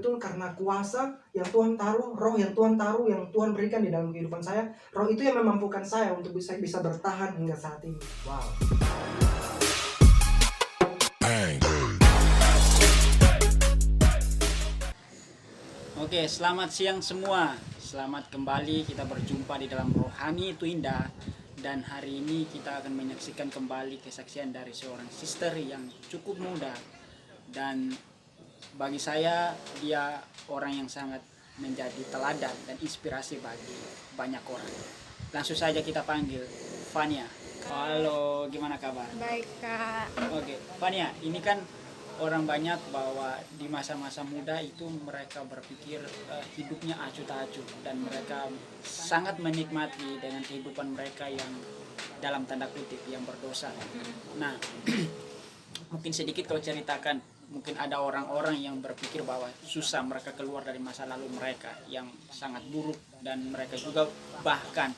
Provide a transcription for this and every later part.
betul-betul karena kuasa yang Tuhan taruh, roh yang Tuhan taruh, yang Tuhan berikan di dalam kehidupan saya. Roh itu yang memampukan saya untuk bisa bertahan hingga saat ini. Wow. Oke, selamat siang semua. Selamat kembali kita berjumpa di dalam Rohani Itu Indah. Dan hari ini kita akan menyaksikan kembali kesaksian dari seorang sister yang cukup muda. Dan bagi saya dia orang yang sangat menjadi teladan dan inspirasi bagi banyak orang. Langsung saja kita panggil Fania. Halo, gimana kabar? Baik, Kak. Oke, Fania, ini kan orang banyak bahwa di masa-masa muda itu mereka berpikir hidupnya acuh tak acuh dan mereka sangat menikmati dengan kehidupan mereka yang dalam tanda kutip yang berdosa. Nah, mungkin sedikit kau ceritakan, mungkin ada orang-orang yang berpikir bahwa susah mereka keluar dari masa lalu mereka yang sangat buruk dan mereka juga bahkan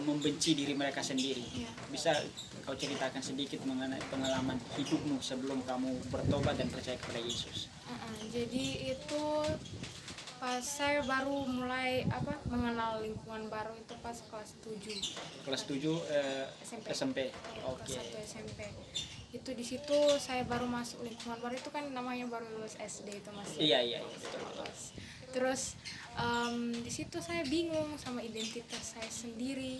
membenci diri mereka sendiri. Bisa kau ceritakan sedikit mengenai pengalaman hidupmu sebelum kamu bertobat dan percaya kepada Yesus? Jadi itu pas saya baru mulai mengenal lingkungan baru itu pas kelas 7. Kelas 7 SMP. Oke. Kelas 1 SMP. Itu di situ saya baru masuk lingkungan baru, itu kan namanya baru lulus SD itu masih. Iya, betul. Terus di situ saya bingung sama identitas saya sendiri.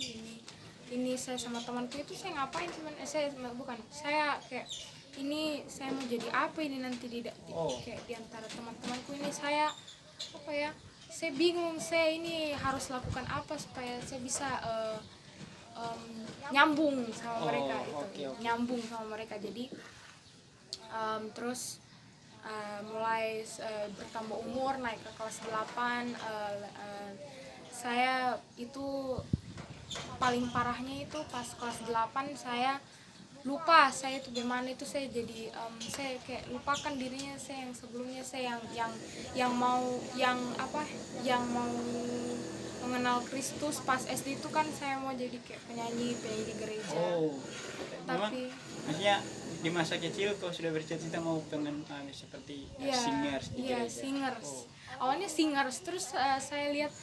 Ini saya sama temanku itu saya ngapain, saya kayak ini saya mau jadi apa ini nanti kayak di antara teman-temanku ini saya saya bingung, saya ini harus lakukan apa supaya saya bisa nyambung sama mereka nyambung sama mereka. Jadi terus mulai bertambah umur, naik ke kelas 8, saya itu paling parahnya itu pas kelas 8 saya lupa saya itu gimana, itu saya jadi saya kayak lupakan dirinya saya yang sebelumnya, saya yang mau mengenal Kristus. Pas SD itu kan saya mau jadi kayak penyanyi di gereja. Tapi maksudnya di masa kecil kau sudah bercita-cita mau pengen seperti singers di gereja? Iya, singers. Awalnya singers, terus saya lihat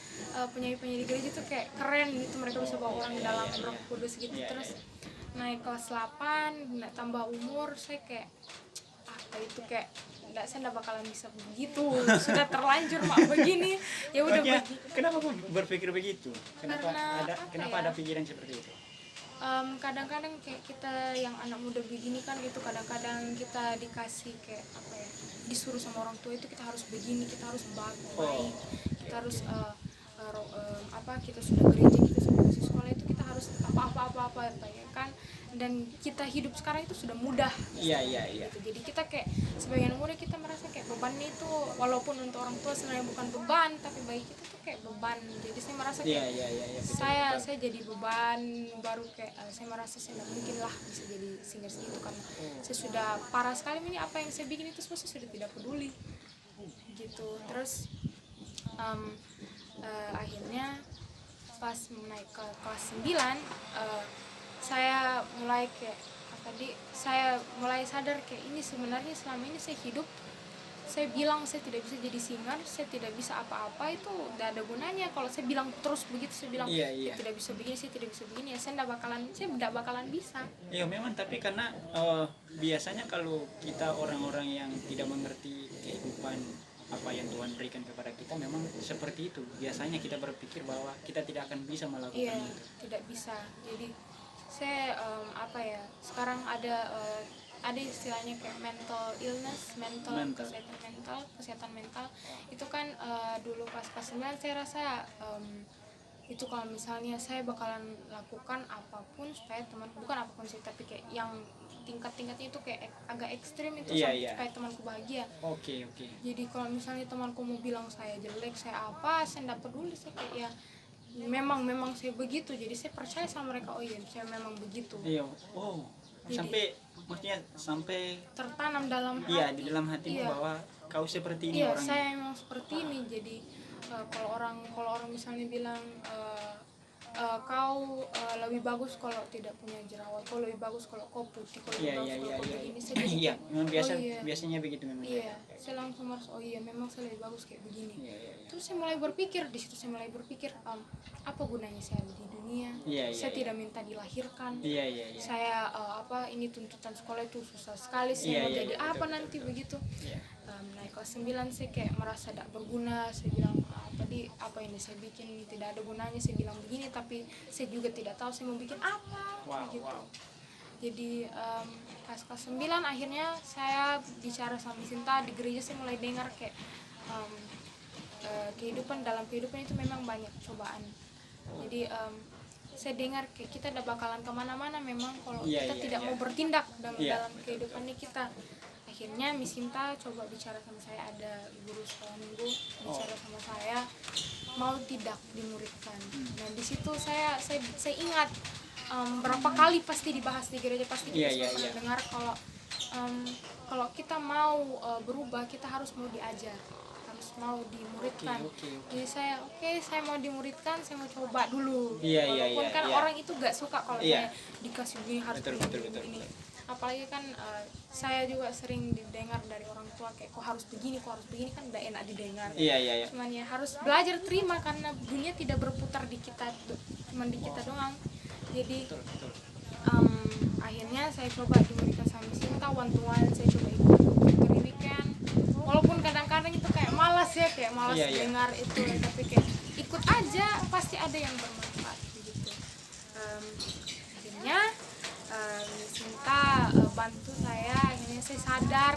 penyanyi-penyanyi di gereja itu kayak keren gitu, mereka bisa bawa orang di dalam Roh Kudus gitu. Terus naik kelas 8, tambah umur, saya kayak itu kayak saya nggak bakalan bisa begitu, sudah terlanjur begini. Ya udah. Kenapa berpikir begitu? Kenapa ada pikiran seperti itu? Kadang-kadang kayak kita yang anak muda begini kan gitu, kadang-kadang kita dikasih kayak disuruh sama orang tua itu kita harus begini, kita harus baik, kita harus kita sudah gereja, kita sudah masuk sekolah itu kita harus apa ya kan, dan kita hidup sekarang itu sudah mudah. Iya. Gitu. Jadi kita kayak sebagian muda kita merasa kayak beban itu, walaupun untuk orang tua sebenarnya bukan beban, tapi bagi kita tuh kayak beban. Jadi saya merasa kayak saya jadi beban baru, kayak saya merasa saya tidak mungkin lah bisa jadi singer gitu kan. Saya sudah parah sekali ini, apa yang saya bikin itu semua saya sudah tidak peduli gitu. Terus akhirnya pas naik ke kelas 9 saya mulai saya mulai sadar kayak ini sebenarnya selama ini saya hidup, saya bilang saya tidak bisa jadi singer, saya tidak bisa apa-apa, itu tidak ada gunanya kalau saya bilang terus begitu, saya bilang saya tidak bisa begini, saya tidak bisa begini, saya tidak bakalan bisa. Iya memang, tapi karena biasanya kalau kita orang-orang yang tidak mengerti kehidupan apa yang Tuhan berikan kepada kita, memang seperti itu. Biasanya kita berpikir bahwa kita tidak akan bisa melakukan itu. Tidak bisa. Jadi saya sekarang ada istilahnya kayak mental illness, kesehatan mental. Itu kan dulu pas kelas 9 saya rasa itu kalau misalnya saya bakalan lakukan apapun supaya bukan apapun sih, tapi kayak yang tingkat-tingkatnya itu kayak agak ekstrim itu supaya temanku bahagia. Oke. Jadi kalau misalnya temanku mau bilang saya jelek, saya tidak peduli, saya kayak ya memang saya begitu. Jadi saya percaya sama mereka, saya memang begitu. Iya. Sampai tertanam dalam hati. Di dalam hatimu bahwa kau seperti ini orangnya. Saya memang seperti ini. Jadi kalau orang misalnya bilang kau lebih bagus kalau tidak punya jerawat, kau lebih bagus kalau kau putih, kau lebih Iya, bagus iya, kalau iya, kau iya. begini. Saya jadi Iya, kayak, memang oh iya, biasanya begitu memang. iya, saya langsung merasa oh iya memang saya lebih bagus kayak begini. Iya, iya, iya. Terus saya mulai berpikir, di situ saya mulai berpikir, apa gunanya saya ada di dunia? Iya, iya, Saya iya. tidak minta dilahirkan. Iya, iya, iya. Saya ini tuntutan sekolah itu susah sekali. Saya Iya, mau iya, jadi iya, apa betul, nanti betul. begitu. Iya. Naik kelas 9 saya kayak merasa tidak berguna. Saya bilang tadi apa ini saya bikin tidak ada gunanya. Saya bilang begini tapi saya juga tidak tahu saya mau bikin apa. Wow, Begitu. wow. Jadi pas kelas 9 akhirnya saya bicara sama Sinta di gereja. Saya mulai dengar kayak dalam kehidupan itu memang banyak cobaan. Jadi saya dengar kayak kita udah bakalan kemana-mana memang kalau Iya, kita iya, tidak iya. mau bertindak Iya, dalam kehidupan ini kita. Akhirnya Miss Sinta coba bicara sama saya, ada guru sekolah minggu bicara sama saya mau tidak dimuridkan. Nah di situ saya ingat berapa kali pasti dibahas di gereja, pasti kita Iya, semua pernah iya. dengar kalau kita mau berubah kita harus mau diajar, harus mau dimuridkan. Oke. Jadi saya saya mau dimuridkan, saya mau coba dulu. Iya, iya, Walaupun iya, kan iya. orang itu gak suka kalau Iya. saya dikasih begini harus Betul, begini, betul, begini. betul. Apalagi kan saya juga sering didengar dari orang tua kayak kok harus begini kan udah enak didengar. Iya, iya, iya. Cuman ya harus belajar terima karena dunia tidak berputar di kita, cuman di kita doang. Jadi Betul, betul. akhirnya saya coba dimuridkan sama Sinta one-to-one, saya coba ikut victory weekend. Walaupun kadang-kadang itu kayak malas ya, kayak malas Iya, iya. dengar itu, tapi kayak ikut aja pasti ada yang bermanfaat begitu. Akhirnya Sinta bantu saya, akhirnya saya sadar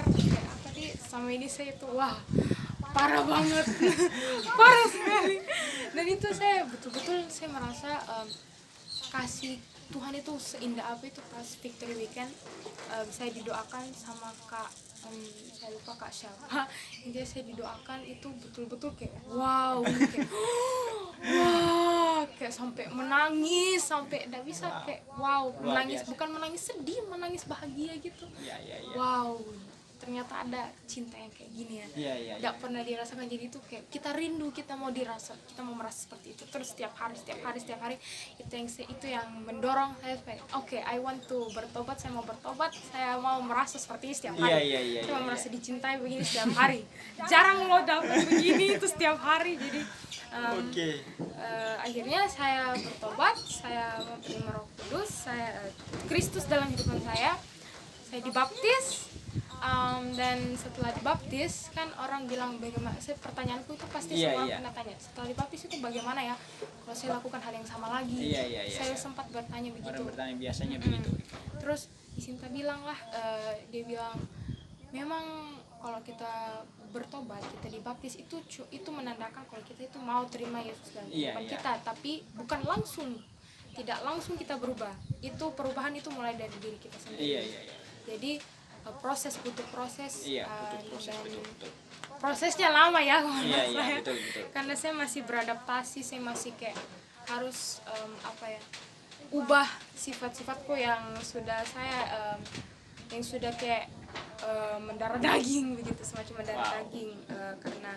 kayak sama ini saya itu wah parah banget parah sekali. Dan itu saya betul-betul saya merasa kasih Tuhan itu seindah apa itu pas victory weekend. Saya didoakan sama kak saya lupa kak siapa, intinya saya didoakan itu betul-betul kayak wow, kayak wah kayak sampai menangis, sampai tidak bisa kayak wow, Luar menangis biasa. bukan menangis sedih, menangis bahagia gitu. Iya, iya, iya. Wow, ternyata ada cinta yang kayak gini ya. Iya, iya, Tidak iya. pernah dirasakan, jadi itu kayak kita rindu, kita mau dirasa, kita mau merasa seperti itu terus setiap hari itu yang mendorong saya supaya oke, I want to bertobat, saya mau bertobat, saya mau merasa seperti ini setiap hari. Iya, iya, Saya mau iya, merasa dicintai begini setiap hari. Jarang lo dapet begini itu setiap hari. Jadi Oke. akhirnya saya bertobat, saya menerima Roh Kudus, saya Kristus dalam kehidupan saya dibaptis. Dan setelah dibaptis kan orang bilang bagaimana, pertanyaanku itu pasti Iya, semua iya. pernah tanya setelah dibaptis itu bagaimana ya kalau saya lakukan hal yang sama lagi. Iya, iya, iya, Saya iya. sempat bertanya begitu. Orang bertanya biasanya begitu. Terus Sinta bilang lah, dia bilang memang kalau kita bertobat, kita dibaptis itu menandakan kalau kita itu mau terima Yesus dalam Iya, kehidupan iya. kita, tapi bukan langsung, tidak langsung kita berubah. Itu perubahan itu mulai dari diri kita sendiri. Iya, iya, iya. Jadi butuh proses. Iya, butuh proses, dan betul. prosesnya lama ya kalau Iya, menurut iya, saya. betul, betul. Karena saya masih beradaptasi, saya masih kayak harus ubah sifat-sifatku yang sudah kayak mendarah daging begitu, semacam mendarah Wow. daging karena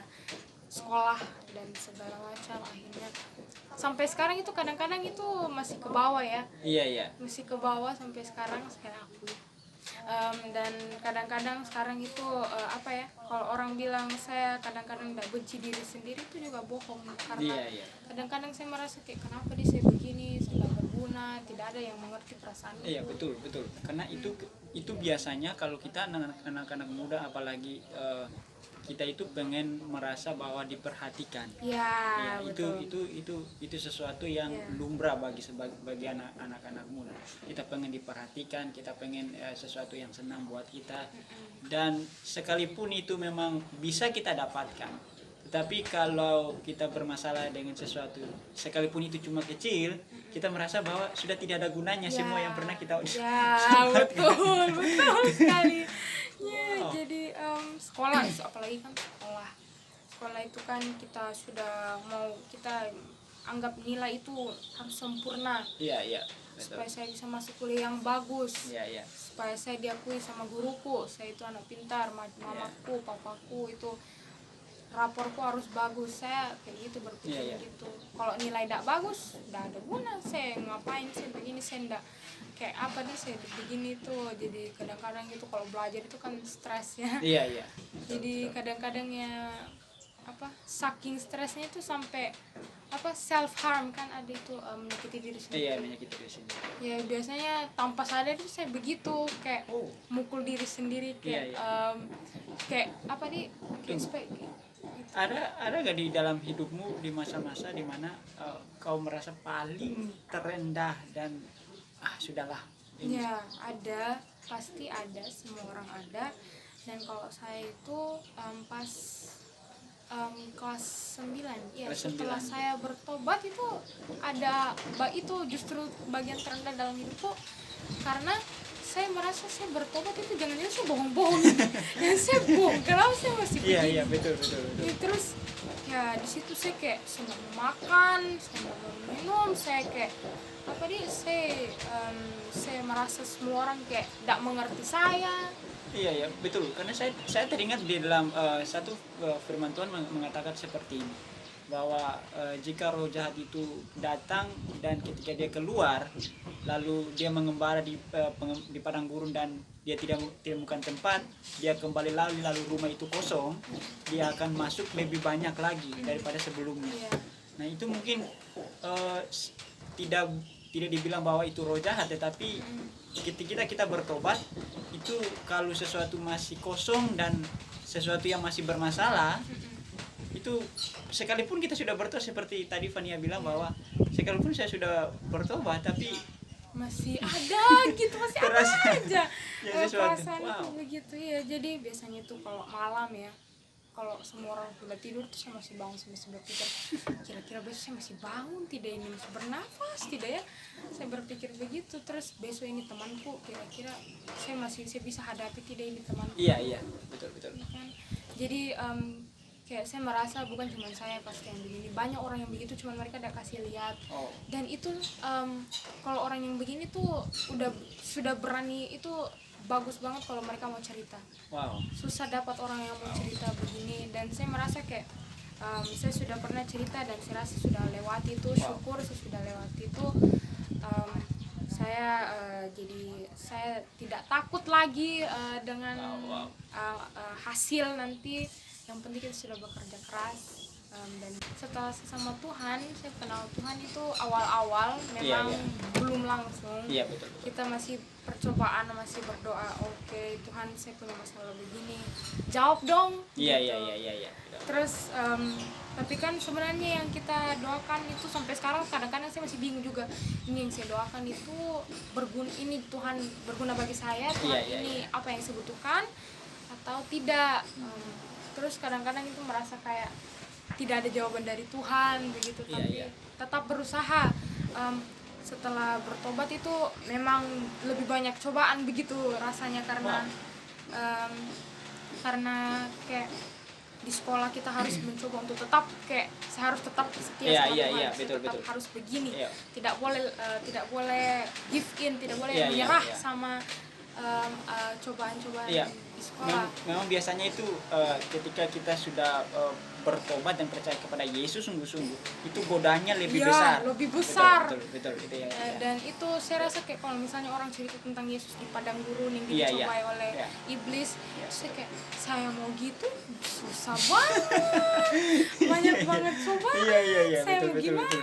sekolah dan segala macam. Akhirnya sampai sekarang itu kadang-kadang itu masih ke bawah ya, Iya, iya. masih ke bawah sampai sekarang saya akui. Dan kadang-kadang sekarang itu kalau orang bilang saya kadang-kadang tidak benci diri sendiri, itu juga bohong, karena Iya, iya. kadang-kadang saya merasa kayak kenapa saya begini, saya tidak berguna, tidak ada yang mengerti perasaan Iya, itu. betul. Karena itu biasanya kalau kita anak-anak muda, apalagi kita itu pengen merasa bahwa diperhatikan. Ya, Ya, betul. itu sesuatu yang Ya. lumrah bagi anak-anak muda. Kita pengen diperhatikan, kita pengen sesuatu yang senang buat kita. Dan sekalipun itu memang bisa kita dapatkan, tetapi kalau kita bermasalah dengan sesuatu, sekalipun itu cuma kecil, kita merasa bahwa sudah tidak ada gunanya semua yang pernah kita Ya, betul sekali. Ya, Wow. jadi sekolah, apalagi kan sekolah itu kan kita anggap nilai itu harus sempurna Iya, iya. Betul. supaya saya bisa masuk kuliah yang bagus, Iya, iya. supaya saya diakui sama guruku, saya itu anak pintar, mamaku, papaku itu raporku harus bagus, saya kayak gitu berpikir Iya, iya. gitu. Kalau nilai tidak bagus tidak ada guna saya ngapain saya begini, saya ndak kayak apa nih saya begini tuh. Jadi kadang-kadang gitu kalau belajar itu kan stres ya. Iya, iya. Jadi kadang-kadang ya apa saking stresnya itu sampai apa self harm kan, ada itu menyakiti diri sendiri. Iya, menyakiti diri sendiri. Ya biasanya tanpa sadar itu saya begitu kayak Oh. mukul diri sendiri kayak Iya, kayak apa nih kayak supaya Ada gak di dalam hidupmu di masa-masa dimana kau merasa paling terendah dan sudahlah ini. ya ada, pasti ada, semua orang ada. Dan kalau saya itu pas kelas 9 ya, Kelas setelah 9. saya bertobat itu ada itu justru bagian terendah dalam hidupku, karena saya merasa saya bertobat itu jangan-jangan saya bohong-bohong dan saya bohong, kenapa saya masih begini. Iya, betul. Ya, terus ya di situ saya kayak saya nggak mau makan, saya nggak mau minum, saya kayak apa nih, saya merasa semua orang kayak tidak mengerti saya. Iya, betul. Karena saya teringat di dalam satu firman Tuhan mengatakan seperti ini, bahwa jika roh jahat itu datang dan ketika dia keluar lalu dia mengembara di padang gurun dan dia tidak temukan tempat, dia kembali lalu rumah itu kosong, dia akan masuk lebih banyak lagi daripada sebelumnya. Iya. Nah, itu mungkin tidak dibilang bahwa itu roh jahat, tetapi ketika kita bertobat itu kalau sesuatu masih kosong dan sesuatu yang masih bermasalah, itu sekalipun kita sudah bertobat, seperti tadi Fania bilang bahwa sekalipun saya sudah bertobat tapi masih ada gitu, masih ada terasa aja ya sesuatu. perasaan itu Wow. begitu ya. Jadi biasanya tuh kalau malam ya, kalau semua orang sudah tidur tuh saya masih bangun, saya masih berpikir kira-kira besok saya masih bangun tidak, ini masih bernafas tidak ya, saya berpikir begitu. Terus besok ini temanku kira-kira saya bisa hadapi tidak ini temanku. Iya, betul. Kan? Jadi kayak saya merasa bukan cuma saya pasti yang begini, banyak orang yang begitu, cuma mereka tidak kasih lihat. Oh. Dan itu kalau orang yang begini tuh sudah berani, itu bagus banget kalau mereka mau cerita. Wow. Susah dapat orang yang mau cerita begini, dan saya merasa kayak saya sudah pernah cerita dan saya rasa sudah lewati itu. Syukur saya sudah lewati itu. Saya jadi saya tidak takut lagi dengan hasil nanti. Yang penting kita sudah bekerja keras. Dan setelah sama Tuhan, saya kenal Tuhan itu awal-awal memang belum langsung. Iya, betul. Kita masih percobaan, masih berdoa, oke, Tuhan saya punya masalah begini, jawab dong. Iya. Terus tapi kan sebenarnya yang kita doakan itu sampai sekarang kadang-kadang saya masih bingung juga, ini yang saya doakan itu berguna, ini Tuhan berguna bagi saya, Tuhan ini apa yang saya butuhkan atau tidak. Terus kadang-kadang itu merasa kayak tidak ada jawaban dari Tuhan begitu, tapi tetap berusaha. Setelah bertobat itu memang lebih banyak cobaan begitu rasanya, karena karena kayak di sekolah kita harus mencoba untuk tetap kayak saya harus tetap setia sama Tuhan, saya tetap harus begini, tidak boleh give in, tidak boleh menyerah sama cobaan-cobaan di sekolah. Memang biasanya itu ketika kita sudah bertobat dan percaya kepada Yesus sungguh-sungguh, itu godaannya lebih besar. Lebih besar. Betul itu ya. Dan itu saya rasa kayak kalau misalnya orang cerita tentang Yesus di padang gurun yang dicobai oleh iblis, saya kayak saya mau gitu susah banget, banyak banget cobaan. Saya mau gimana?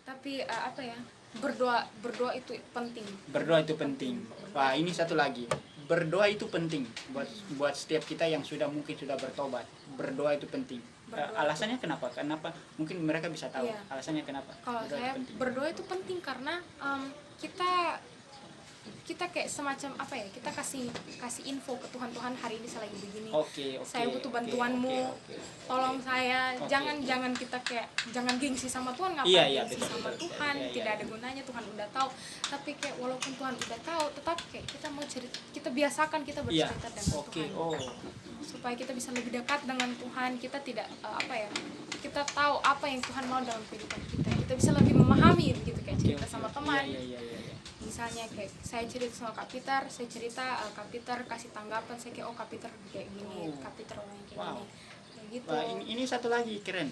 Tapi apa ya? Berdoa itu penting. Berdoa itu penting. Wah, ini satu lagi. Berdoa itu penting buat setiap kita yang mungkin sudah bertobat. Berdoa itu penting. Alasannya kenapa? Kenapa? Mungkin mereka bisa tahu alasannya kenapa. Kalau saya berdoa itu penting karena kita kayak semacam apa ya, kita kasih info ke Tuhan, Tuhan hari ini saya lagi begini, saya butuh bantuanmu, tolong saya. Jangan kita kayak jangan gengsi sama Tuhan, ngapain gengsi sama Tuhan, tidak ada gunanya, Tuhan udah tahu. Tapi kayak walaupun Tuhan udah tahu, tetap kayak kita mau cerita, kita biasakan kita bercerita dengan Tuhan, supaya kita bisa lebih dekat dengan Tuhan. Kita tidak kita tahu apa yang Tuhan mau dalam kehidupan kita bisa lebih memahami begitu, kayak cerita sama teman. Misalnya kayak saya cerita sama Kak Peter, saya cerita Kak Peter kasih tanggapan, saya kayak Kak Peter kayak gini, Kak Peter orang kayak gini. Dan gitu. Wah, ini satu lagi keren,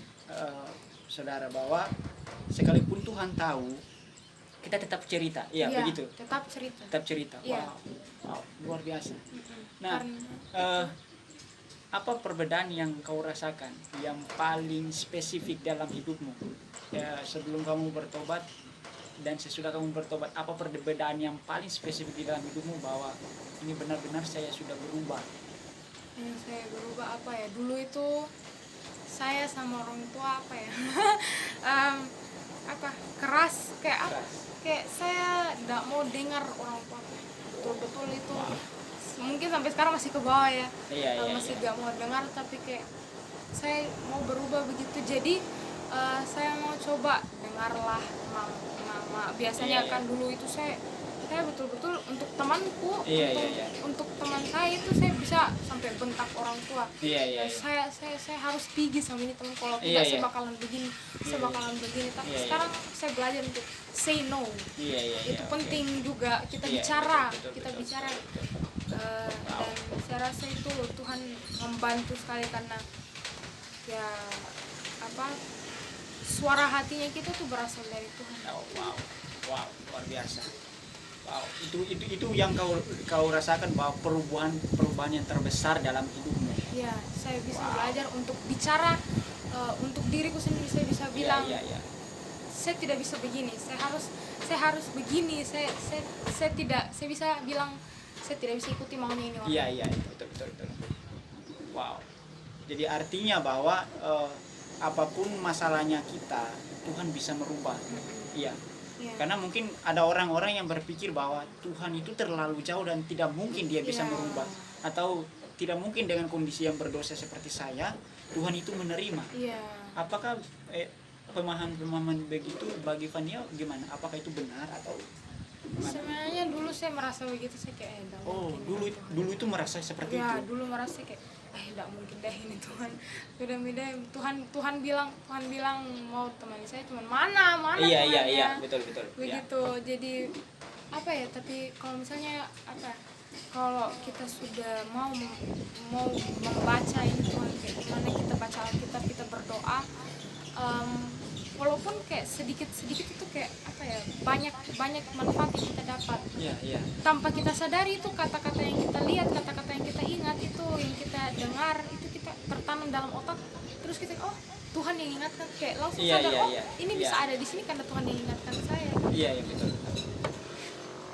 saudara, bahwa sekalipun Tuhan tahu, kita tetap cerita. Iya, begitu. Tetap cerita. Tetap cerita. Iya. Wow, luar biasa. Mm-mm. Nah, apa perbedaan yang kau rasakan yang paling spesifik dalam hidupmu? Ya, sebelum kamu bertobat dan sesudah kamu bertobat, apa perbedaan yang paling spesifik di dalam hidupmu bahwa ini benar-benar saya sudah berubah? Yang saya berubah apa ya? Dulu itu saya sama orang tua apa ya? Keras kayak apa? Kayak saya tidak mau dengar orang tua. Betul-betul itu. Mungkin sampai sekarang masih ke bawah ya. Masih gak mau dengar, tapi kayak saya mau berubah begitu. Jadi saya mau coba dengarlah mama. Biasanya kan dulu itu saya betul-betul untuk temanku, untuk teman saya itu saya bisa sampai bentak orang tua. Saya harus pergi sama ini teman, kalau tidak saya bakalan begini, Tapi sekarang saya belajar untuk say no. Itu penting juga kita bicara. Dan saya rasa itu Tuhan membantu sekali karena ya suara hatinya kita tuh berasal dari Tuhan. Wow, luar biasa. Wow, itu yang kau rasakan bahwa perubahan yang terbesar dalam hidupmu. Ya, saya bisa belajar untuk bicara untuk diriku sendiri. Saya bisa bilang, saya tidak bisa begini. Saya harus begini. Saya bisa bilang saya tidak bisa ikuti maunya ini orang. Iya, betul. Wow. Jadi artinya bahwa apapun masalahnya kita, Tuhan bisa merubah. Iya. Karena mungkin ada orang-orang yang berpikir bahwa Tuhan itu terlalu jauh dan tidak mungkin dia bisa merubah, atau tidak mungkin dengan kondisi yang berdosa seperti saya Tuhan itu menerima. Apakah pemahaman begitu bagi Fania gimana? Apakah itu benar atau gimana? Sebenarnya dulu saya merasa begitu, saya kayak dulu itu merasa seperti itu. Dulu merasa kayak tidak mungkin deh ini Tuhan. Tuhan bilang mau temani saya, cuman mana Iya, betul. Begitu. Jadi tapi kalau misalnya kalau kita sudah mau membaca ini Tuhan, kayak gimana kita baca Alkitab, kita berdoa, walaupun kayak sedikit itu kayak banyak manfaat yang kita dapat. Tanpa kita sadari itu kata-kata yang kita lihat, kata-kata yang kita ingat, itu yang kita dengar, itu kita tertanam dalam otak. Terus kita Tuhan yang ingatkan, kayak langsung sadar ini bisa ada di sini karena Tuhan yang ingatkan saya. Iya, betul.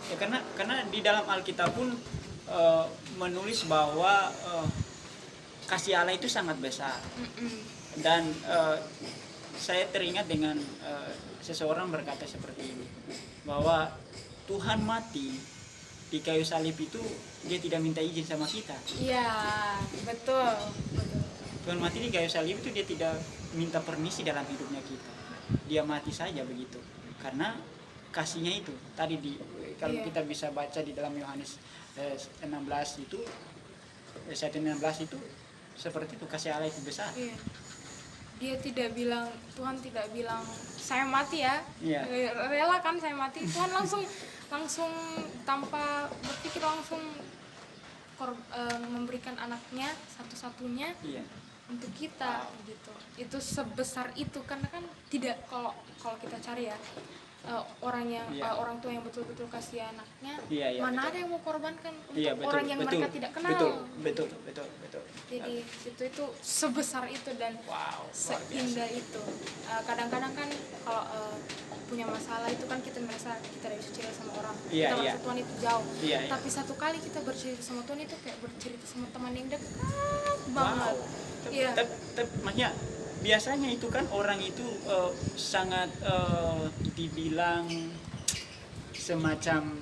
Ya, karena di dalam Alkitab pun menulis bahwa kasih Allah itu sangat besar. Dan saya teringat dengan seseorang berkata seperti ini, bahwa Tuhan mati di kayu salib itu dia tidak minta izin sama kita. Iya, betul. Tuhan mati di kayu salib itu dia tidak minta permisi dalam hidupnya kita. Dia mati saja begitu. Karena kasihnya itu tadi kalau kita bisa baca di dalam Yohanes 16 itu ayat 16 itu seperti itu, kasih Allah itu besar. Dia tidak bilang, Tuhan tidak bilang saya mati ya, rela kan saya mati. Tuhan langsung tanpa berpikir langsung memberikan anaknya satu-satunya untuk kita gitu. Itu sebesar itu karena kan tidak, kalau kita cari ya orang tua yang betul-betul kasih anaknya, mana ada yang mau korbankan untuk orang yang mereka tidak kenal. Betul. Jadi itu sebesar itu dan seindah itu. Kadang-kadang kan kalau punya masalah itu kan kita merasa kita tidak bisa cerita sama orang, kita merasa Tuhan itu jauh. Tapi satu kali kita bercerita sama Tuhan itu kayak bercerita sama teman yang dekat banget. Tapi maksudnya biasanya itu kan orang itu sangat dibilang semacam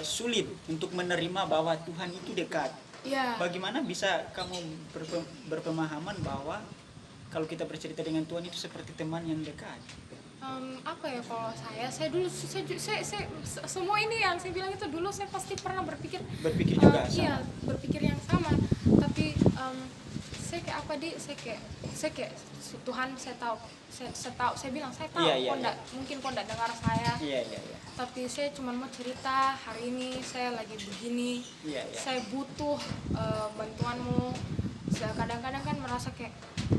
sulit untuk menerima bahwa Tuhan itu dekat. Bagaimana bisa kamu berpemahaman bahwa kalau kita bercerita dengan Tuhan itu seperti teman yang dekat? Kalau saya dulu saya semua ini yang saya bilang itu dulu saya pasti pernah berpikir juga berpikir yang sama, tapi saya kayak saya kayak Tuhan, saya tahu mungkin kau enggak dengar saya. Tapi saya cuma mau cerita, hari ini saya lagi begini. Saya butuh bantuanmu. kadang-kadang kan merasa kayak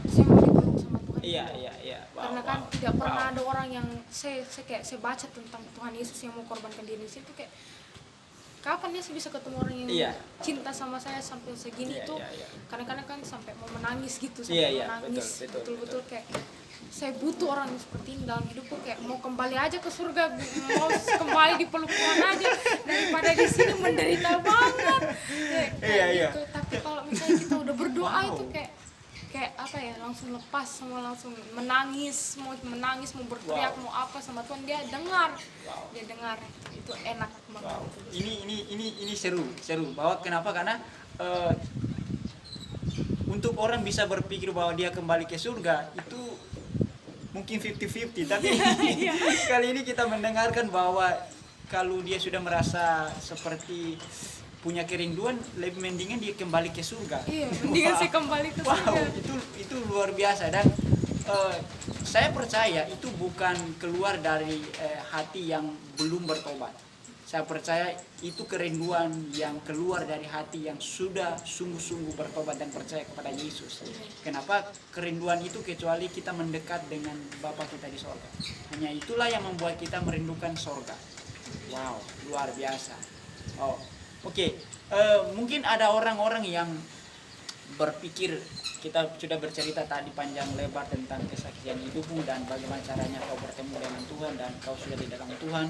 saya mau dipeluk sama Tuhan. Iya. Wow, Karena kan wow. tidak pernah Wow. ada orang yang saya baca tentang Tuhan Yesus yang mau korbankan diri di situ, kayak kapan dia bisa ketemu orang yang Iya. cinta sama saya sampai segini tuh. Iya. Kadang-kadang kan sampai mau menangis gitu, Iya, menangis betul. betul kayak saya butuh orang yang seperti ini dalam hidupku, kayak mau kembali aja ke surga, mau kembali dipeluk Tuhan aja daripada di sini menderita banget kayak Iya. gitu. Tapi kalau misalnya kita udah berdoa Wow. itu kayak apa ya, langsung lepas semua, langsung menangis mau berteriak, Wow. mau apa sama Tuhan, dia dengar. Wow. Dia dengar, itu enak banget. Wow. Ini seru bahwa kenapa, karena untuk orang bisa berpikir bahwa dia kembali ke surga itu mungkin 50-50, tapi kali ini kita mendengarkan bahwa kalau dia sudah merasa seperti punya kerinduan, lebih mendingan dia kembali ke surga. Iya, mendingan saya kembali ke surga. Wow, itu luar biasa. Dan saya percaya itu bukan keluar dari hati yang belum bertobat. Saya percaya itu kerinduan yang keluar dari hati yang sudah sungguh-sungguh bertobat dan percaya kepada Yesus. Kenapa kerinduan itu, kecuali kita mendekat dengan Bapa kita di sorga. Hanya itulah yang membuat kita merindukan sorga. Wow, luar biasa. Oh, oke. Mungkin ada orang-orang yang berpikir, kita sudah bercerita tadi panjang lebar tentang kesaksian hidupmu dan bagaimana caranya kau bertemu dengan Tuhan dan kau sudah di dalam Tuhan.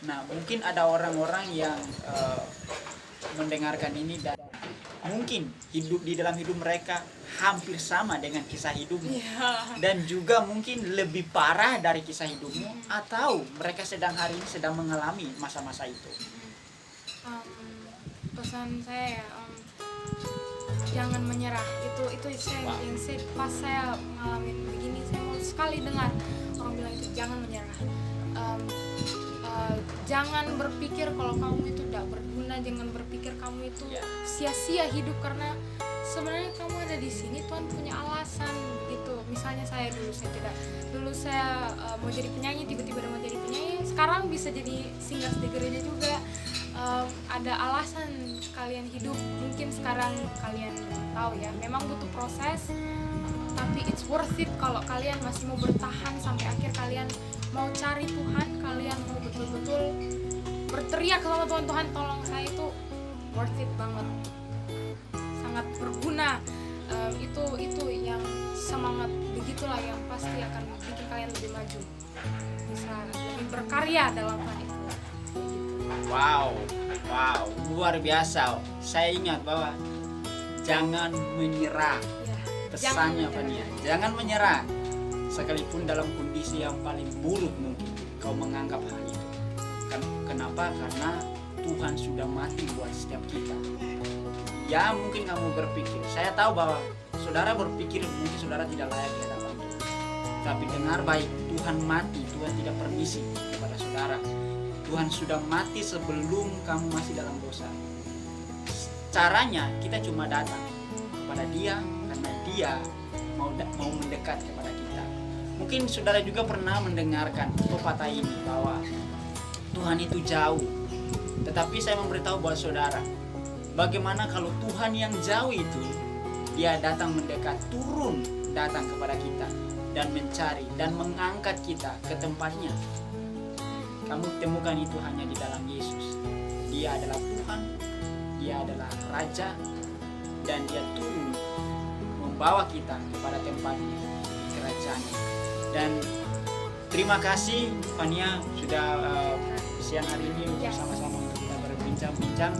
Nah, mungkin ada orang-orang yang mendengarkan ini dan mungkin hidup di dalam hidup mereka hampir sama dengan kisah hidupmu, dan juga mungkin lebih parah dari kisah hidupmu, atau mereka hari ini sedang mengalami masa-masa itu. Pesan saya jangan menyerah. Itu saya yang pas saya ngalamin begini, saya mau sekali dengar orang bilang itu, jangan menyerah. Jangan berpikir kalau kamu itu tidak berguna, jangan berpikir kamu itu sia-sia hidup, karena sebenarnya kamu ada di sini, Tuhan punya alasan gitu. Misalnya saya dulu saya mau jadi penyanyi, tiba-tiba mau jadi penyanyi, sekarang bisa jadi singer di gereja juga. Ada alasan kalian hidup, mungkin sekarang kalian tahu ya, memang butuh proses, tapi it's worth it kalau kalian masih mau bertahan sampai akhir, kalian mau cari Tuhan, kalian mau betul-betul berteriak sama Tuhan, Tuhan tolong saya, itu worth it banget, sangat berguna. Itu yang semangat begitulah yang pasti akan bikin kalian lebih maju, bisa lebih berkarya dalam hal itu. Wow, luar biasa. Saya ingat bahwa jangan menyerah. Pesannya Fania, jangan menyerah. Sekalipun dalam kondisi yang paling buruk mungkin kau menganggap hal itu. Kenapa? Karena Tuhan sudah mati buat setiap kita. Ya, mungkin kamu berpikir, saya tahu bahwa saudara berpikir mungkin saudara tidak layak di hadapan Tuhan. Tapi dengar baik, Tuhan mati, Tuhan tidak permisi kepada saudara. Tuhan sudah mati sebelum kamu masih dalam dosa. Caranya kita cuma datang kepada Dia karena Dia mau mendekat kepada kita. Mungkin saudara juga pernah mendengarkan pepatah ini bahwa Tuhan itu jauh. Tetapi saya memberitahu buat saudara, bagaimana kalau Tuhan yang jauh itu Dia datang mendekat, turun datang kepada kita dan mencari dan mengangkat kita ke tempatnya. Kamu temukan itu hanya di dalam Yesus. Dia adalah Tuhan, Dia adalah Raja, dan Dia turun membawa kita kepada tempatnya, kerajaannya. Dan terima kasih Fania sudah siang hari ini bersama-sama untuk kita berbincang-bincang.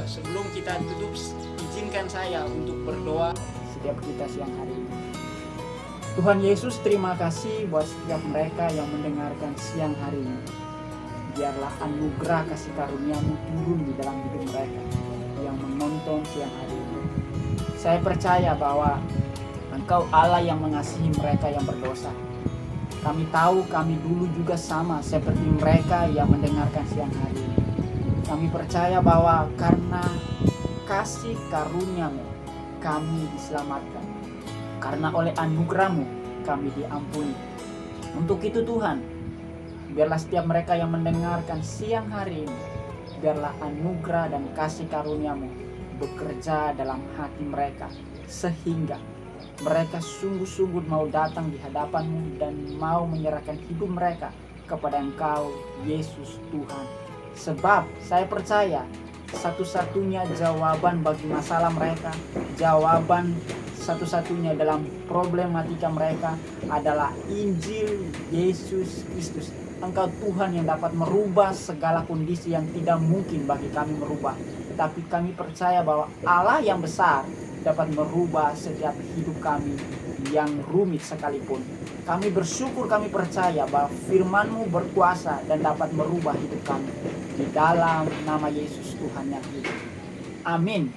Sebelum kita tutup, izinkan saya untuk berdoa setiap kita siang hari ini. Tuhan Yesus, terima kasih buat setiap mereka yang mendengarkan siang hari ini. Biarlah anugerah kasih karunia-Mu turun di dalam hidup mereka yang menonton siang hari ini. Saya percaya bahwa Engkau Allah yang mengasihi mereka yang berdosa. Kami tahu kami dulu juga sama seperti mereka yang mendengarkan siang hari ini. Kami percaya bahwa karena kasih karunia-Mu kami diselamatkan. Karena oleh anugerah-Mu kami diampuni. Untuk itu Tuhan, biarlah setiap mereka yang mendengarkan siang hari ini, biarlah anugerah dan kasih karunia-Mu bekerja dalam hati mereka sehingga mereka sungguh-sungguh mau datang di hadapan-Mu dan mau menyerahkan hidup mereka kepada Engkau, Yesus Tuhan. Sebab saya percaya satu-satunya jawaban bagi masalah mereka, jawaban satu-satunya dalam problematika mereka adalah Injil Yesus Kristus. Engkau Tuhan yang dapat merubah segala kondisi yang tidak mungkin bagi kami merubah. Tetapi kami percaya bahwa Allah yang besar dapat merubah setiap hidup kami yang rumit sekalipun. Kami bersyukur, kami percaya bahwa firman-Mu berkuasa dan dapat merubah hidup kami. Di dalam nama Yesus Tuhan yang hidup. Amin.